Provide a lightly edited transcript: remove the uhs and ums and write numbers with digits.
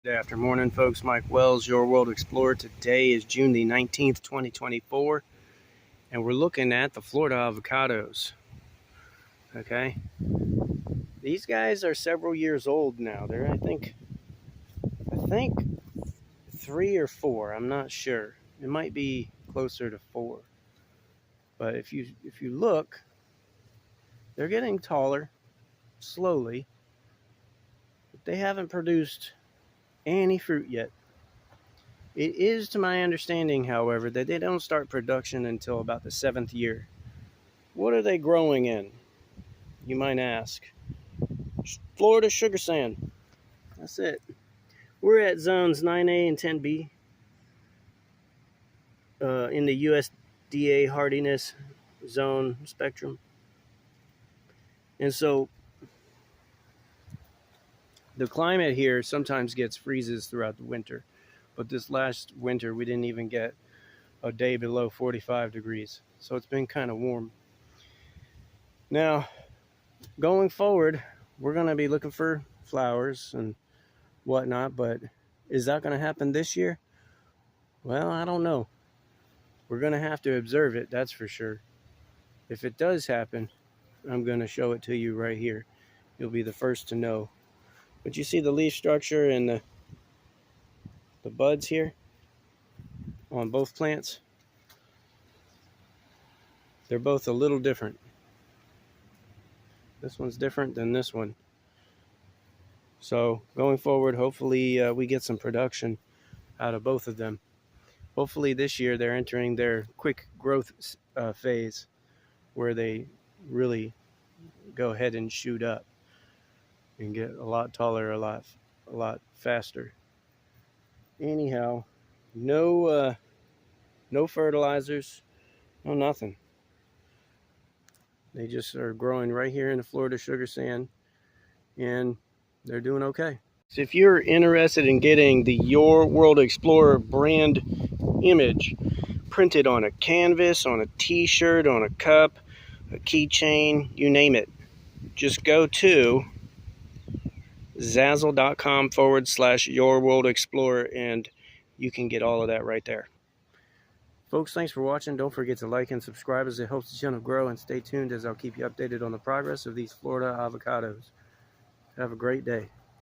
Good afternoon, morning, folks. Mike Wells, your World Explorer. Today is June the 19th, 2024, and we're looking at the Florida avocados. Okay, these guys are several years old now. They're, I think 3 or 4. I'm not sure. It might be closer to 4. But if you look, they're getting taller slowly. But they haven't produced any fruit yet. It is, to my understanding, however, that they don't start production until about the 7th year. What are they growing in, you might ask? Florida sugar sand. That's it. We're at zones 9A and 10B in the USDA hardiness zone spectrum. And so the climate here sometimes gets freezes throughout the winter. But this last winter, we didn't even get a day below 45 degrees. So it's been kind of warm. Now, going forward, we're going to be looking for flowers and whatnot, but is that going to happen this year? Well, I don't know. We're going to have to observe it, that's for sure. If it does happen, I'm going to show it to you right here. You'll be the first to know. But you see the leaf structure and the buds here on both plants? They're both a little different. This one's different than this one. So going forward, hopefully we get some production out of both of them. Hopefully this year they're entering their quick growth phase where they really go ahead and shoot up and get a lot taller, a lot faster. Anyhow, no fertilizers, no nothing. They just are growing right here in the Florida sugar sand, and they're doing okay. So if you're interested in getting the Your World Explorer brand image printed on a canvas, on a t-shirt, on a cup, a keychain, you name it, just go to Zazzle.com/Your World Explorer and you can get all of that right there. Folks, thanks for watching. Don't forget to like and subscribe as it helps the channel grow, and stay tuned as I'll keep you updated on the progress of these Florida avocados. Have a great day.